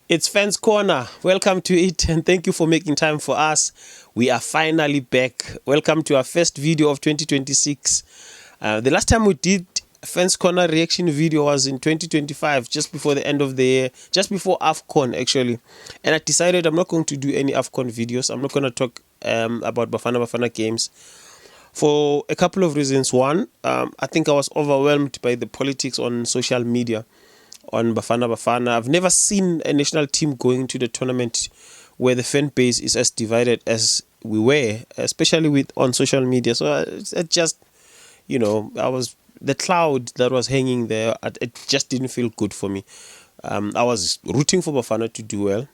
It's Fans Corner. Welcome to it and thank you for making time for us. We are finally back. Welcome to our first video of 2026. The last time we did Fans Corner reaction video was in 2025, just before the end of the year, just before AFCON actually. And I decided I'm not going to do any AFCON videos. I'm not going to talk about Bafana games for a couple of reasons. One, I think I was overwhelmed by the politics on social media on Bafana. I've never seen a national team going to the tournament where the fan base is as divided as we were, especially with on social media. So it just, I was the cloud that was hanging there. It just didn't feel good for me. I was rooting for Bafana to do well.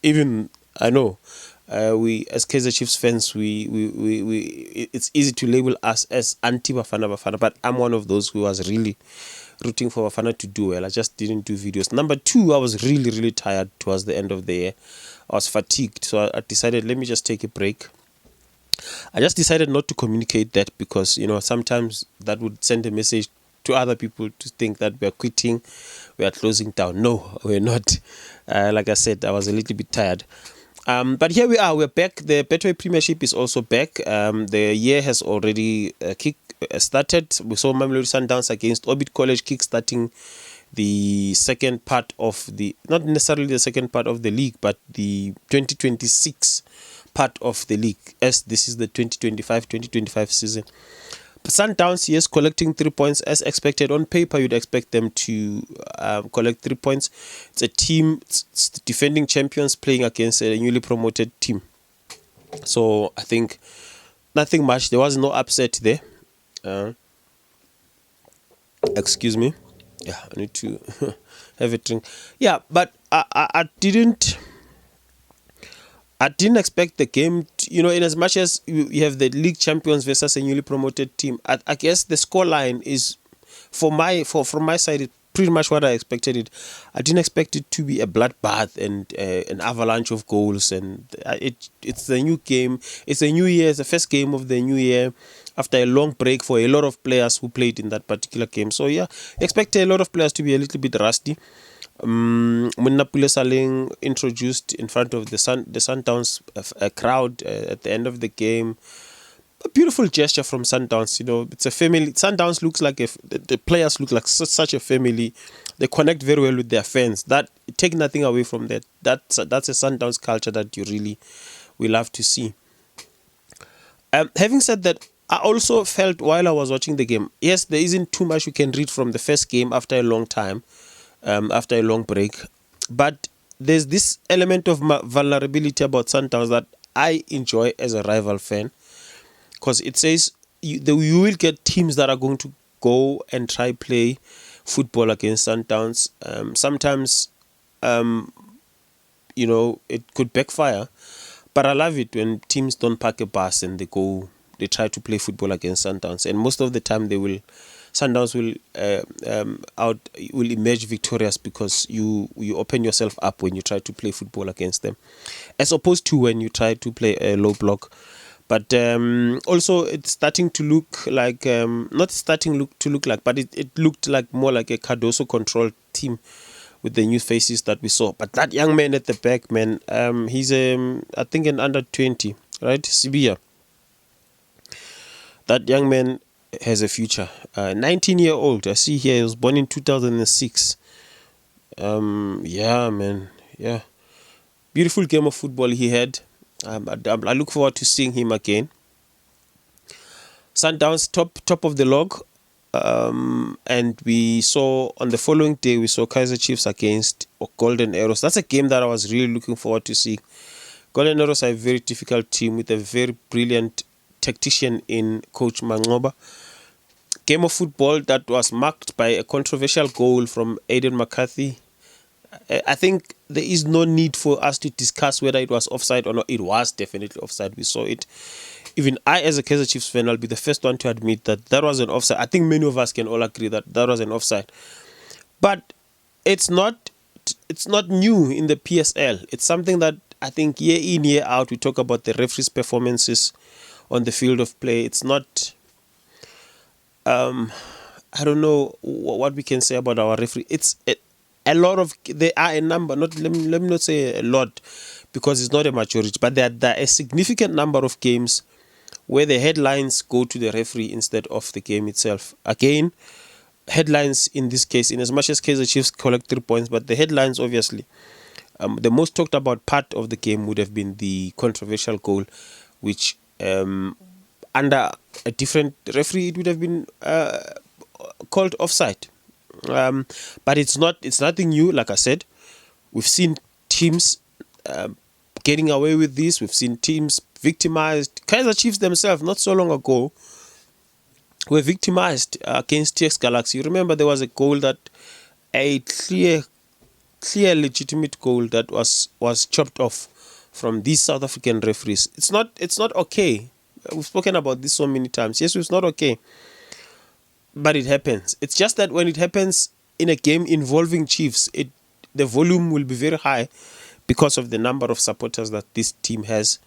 Even I know we as Kaizer Chiefs fans, we it's easy to label us as anti Bafana, but I'm one of those who was really rooting for Bafana to do well. I just didn't do videos. Number two, I was really tired towards the end of the year. I was fatigued, so I decided, let me just take a break. I just decided not to communicate that because, sometimes that would send a message to other people to think that we're quitting, we are closing down. No, we're not. Like I said, I was a little bit tired. But here we are, we're back. The Betway Premiership is also back. The year has already started. We saw Mamelodi Sundowns against Orbit College kick-starting the second part of not necessarily the second part of the league, but the 2026 part of the league, as this is the 2025 season. But Sundowns, yes, collecting 3 points as expected. On paper, you'd expect them to collect 3 points. It's a team, it's the defending champions playing against a newly promoted team. So I think nothing much. There was no upset there. Excuse me. Yeah, I need to have a drink. Yeah, but I didn't expect the game to, in as much as you have the league champions versus a newly promoted team. I guess the scoreline is from my side is pretty much what I expected it. I didn't expect it to be a bloodbath and an avalanche of goals, and it's the new game. It's a new year. It's the first game of the new year after a long break for a lot of players who played in that particular game. So yeah, expect a lot of players to be a little bit rusty. Munapule Saling introduced in front of the Sundowns crowd at the end of the game. A beautiful gesture from Sundowns. It's a family. Sundowns looks like the players look like such a family. They connect very well with their fans. That take nothing away from that. That's a Sundowns culture that we love to see. Having said that, I also felt while I was watching the game, yes, there isn't too much you can read from the first game after a long time, after a long break. But there's this element of vulnerability about Sundowns that I enjoy as a rival fan, because it says you will get teams that are going to go and try play football against Sundowns. Sometimes, it could backfire. But I love it when teams don't park a bus and they try to play football against Sundowns, and most of the time Sundowns will emerge victorious because you open yourself up when you try to play football against them, as opposed to when you try to play a low block. But also it's starting to look like not starting to look like, but it looked like more like a Cardoso controlled team with the new faces that we saw. But that young man at the back, man, he's I think an under 20, right? Sibia. That young man has a future. 19-year-old. I see here he was born in 2006. Yeah, man. Yeah. Beautiful game of football he had. I look forward to seeing him again. Sundowns top of the log. And we saw on the following day, we saw Kaizer Chiefs against Golden Arrows. That's a game that I was really looking forward to see. Golden Arrows are a very difficult team with a very brilliant tactician in Coach Mangoba. Game of football that was marked by a controversial goal from Aiden McCarthy. I think there is no need for us to discuss whether it was offside or not. It was definitely offside. We saw it. Even I, as a Kaizer Chiefs fan, I'll be the first one to admit that was an offside. I think many of us can all agree that was an offside. But it's not new in the PSL. It's something that I think year in, year out, we talk about the referees' performances on the field of play. It's not, I don't know what we can say about our referee. there are a number, not let me not say a lot, because it's not a majority, but there are a significant number of games where the headlines go to the referee instead of the game itself. Again, headlines in this case, in as much as Kaizer Chiefs collect 3 points, but the headlines obviously, the most talked about part of the game would have been the controversial goal, which under a different referee it would have been called offside. But it's nothing new. Like I said, we've seen teams getting away with this. We've seen teams victimized. Kaizer Chiefs themselves, not so long ago, were victimized against TX Galaxy. You remember there was a goal that, a clear legitimate goal that was chopped off from these South African referees. It's not okay. We've spoken about this so many times. Yes, it's not okay, but it happens. It's just that when it happens in a game involving Chiefs, the volume will be very high because of the number of supporters that this team has,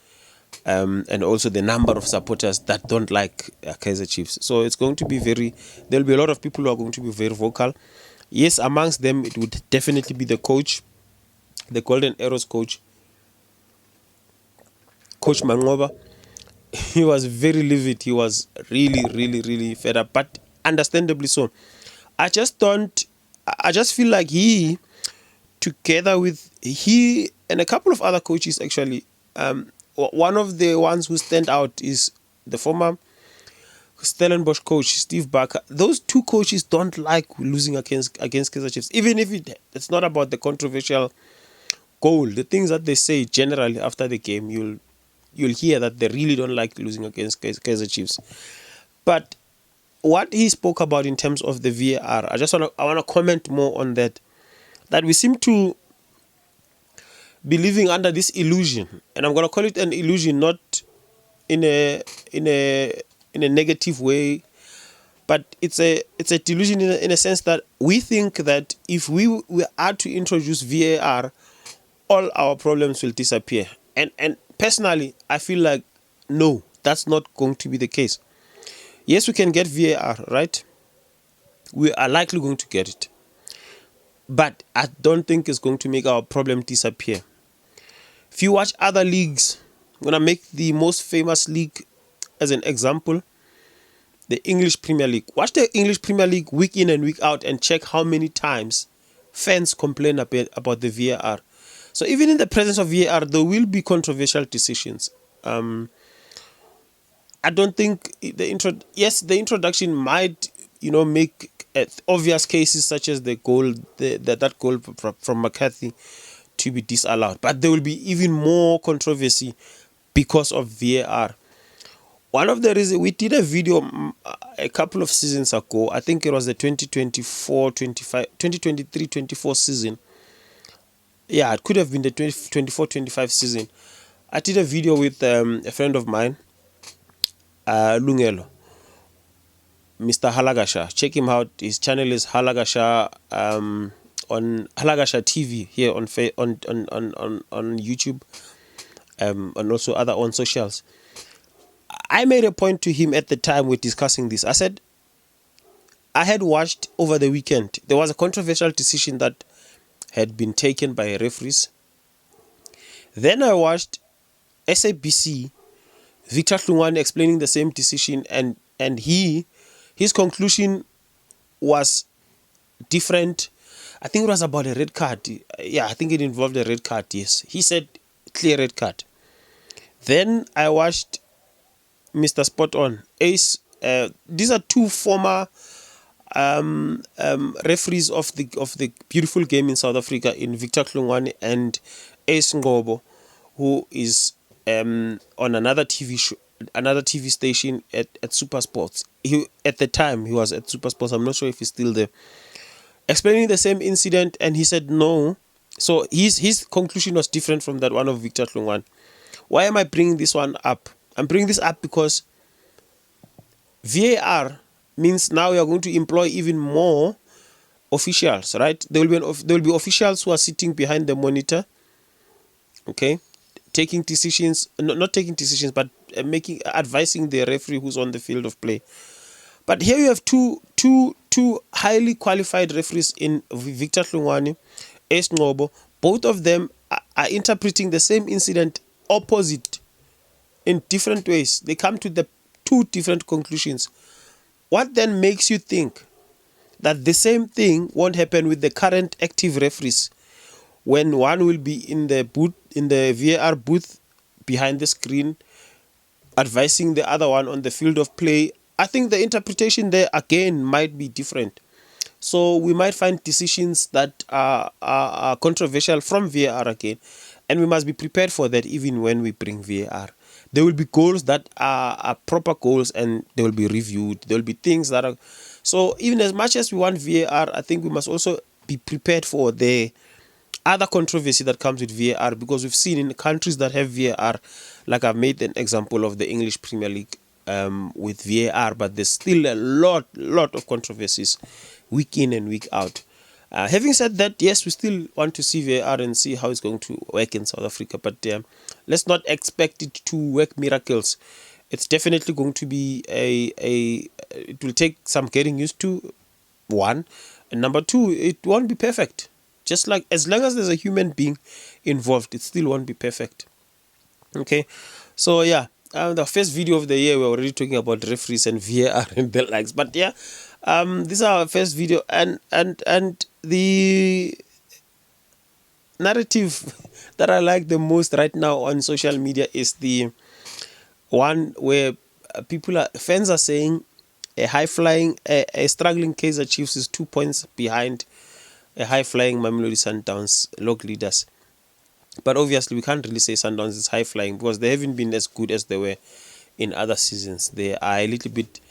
and also the number of supporters that don't like Kaizer Chiefs. So it's going to be there'll be a lot of people who are going to be very vocal. Yes, amongst them it would definitely be the coach, the Golden Arrows coach, Coach Mangoba. He was very livid. He was really fed up, but understandably so. I just feel like he, together with he and a couple of other coaches actually, one of the ones who stand out is the former Stellenbosch coach Steve Barker. Those two coaches don't like losing against Kaizer Chiefs, even if it's not about the controversial goal. The things that they say generally after the game, you'll hear that they really don't like losing against Kaizer Chiefs. But what he spoke about in terms of the VAR, I want to comment more on that. That we seem to be living under this illusion, and I'm going to call it an illusion, not in a negative way, but it's a delusion in a sense that we think that if we are to introduce VAR, all our problems will disappear. And personally, I feel like no, that's not going to be the case. Yes, we can get VAR, right? We are likely going to get it, but I don't think it's going to make our problem disappear. If you watch other leagues, I'm going to make the most famous league as an example, the English Premier League. Watch the English Premier League week in and week out and check how many times fans complain about the VAR. So even in the presence of VAR, there will be controversial decisions. I don't think the introduction might, make obvious cases such as the goal, that goal from McCarthy to be disallowed. But there will be even more controversy because of VAR. One of the reasons, we did a video a couple of seasons ago, I think it was the 2023-24 season. Yeah, it could have been the 24-25 season. I did a video with a friend of mine, Lungelo, Mr. Halagasha. Check him out. His channel is Halagasha, on Halagasha TV here on YouTube, and also other on socials. I made a point to him at the time we're discussing this. I said, I had watched over the weekend. There was a controversial decision that had been taken by referees. Then I watched SABC, Victor Hlungwane explaining the same decision, and his conclusion was different. I think it was about a red card. Yeah, I think it involved a red card, yes. He said clear red card. Then I watched Mr. Spot On, Ace. These are two former referees of the beautiful game in South Africa, in Victor Hlungwane and Ace Ngobo, who is on another TV show, another TV station at Super Sports. At the time he was at Super Sports. I'm not sure if he's still there. Explaining the same incident, and he said no. So his conclusion was different from that one of Victor Hlungwane. Why am I bringing this one up? I'm bringing this up because VAR means now you are going to employ even more officials, right? There will be officials who are sitting behind the monitor, okay, taking decisions, not taking decisions, but advising the referee who's on the field of play. But here you have two highly qualified referees in Victor Hlungwane, Ace Ngobo. Both of them are interpreting the same incident opposite in different ways. They come to the two different conclusions. What then makes you think that the same thing won't happen with the current active referees, when one will be in the booth, in the VAR booth behind the screen, advising the other one on the field of play? I think the interpretation there again might be different. So we might find decisions that are controversial from VAR again, and we must be prepared for that even when we bring VAR. There will be goals that are proper goals, and they will be reviewed. There will be things that are... So even as much as we want VAR, I think we must also be prepared for the other controversy that comes with VAR, because we've seen in countries that have VAR, like I've made an example of the English Premier League with VAR, but there's still a lot of controversies week in and week out. Having said that, yes, we still want to see VAR and see how it's going to work in South Africa, but let's not expect it to work miracles. It's definitely going to be it will take some getting used to, one, and number two, it won't be perfect. Just like, as long as there's a human being involved, it still won't be perfect. Okay, so yeah, the first video of the year, we're already talking about referees and VAR and the likes. But yeah, this is our first video, and the narrative that I like the most right now on social media is the one where fans are saying a struggling Kaizer Chiefs is 2 points behind a high-flying Mamelodi Sundowns log leaders. But obviously, we can't really say Sundowns is high-flying, because they haven't been as good as they were in other seasons. They are a little bit,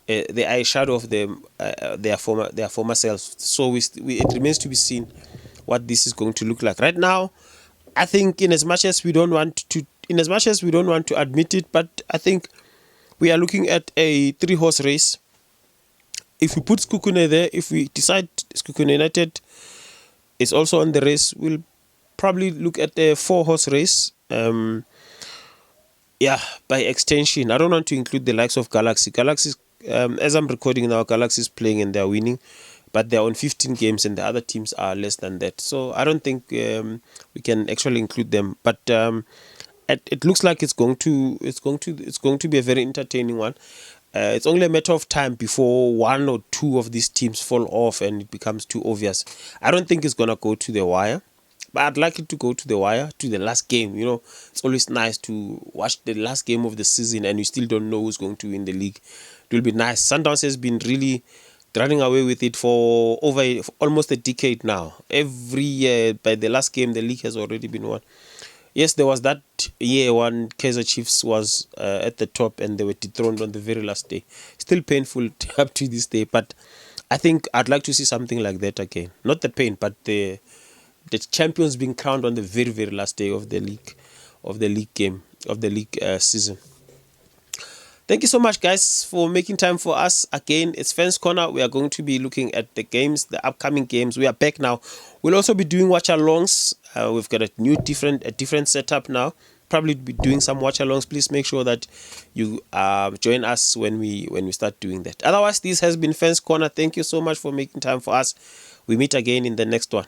they are a shadow of them, their former selves. So it remains to be seen what this is going to look like. Right now, I think, in as much as we don't want to admit it, but I think we are looking at a 3-horse race. If we put Skukune there, if we decide Skukune United is also on the race, we'll probably look at a 4-horse race. Yeah, by extension. I don't want to include the likes of Galaxy. Galaxy, as I'm recording now, Galaxy is playing and they're winning, but they're on 15 games and the other teams are less than that. So I don't think we can actually include them. But it looks like it's going to be a very entertaining one. It's only a matter of time before one or two of these teams fall off and it becomes too obvious. I don't think it's going to go to the wire, but I'd like it to go to the wire, to the last game. You know, it's always nice to watch the last game of the season and you still don't know who's going to win the league. It will be nice. Sundowns has been really running away with it for almost a decade now. Every year, by the last game, the league has already been won. Yes, there was that year when Kaizer Chiefs was at the top and they were dethroned on the very last day. Still painful up to this day, but I think I'd like to see something like that again. Not the pain, but the champions being crowned on the very, very last day of the league season. Thank you so much, guys, for making time for us. Again, it's Fans Corner. We are going to be looking at the games, the upcoming games. We are back now. We'll also be doing watch-alongs. We've got a different setup now. Probably be doing some watch-alongs. Please make sure that you join us when we start doing that. Otherwise, this has been Fans Corner. Thank you so much for making time for us. We meet again in the next one.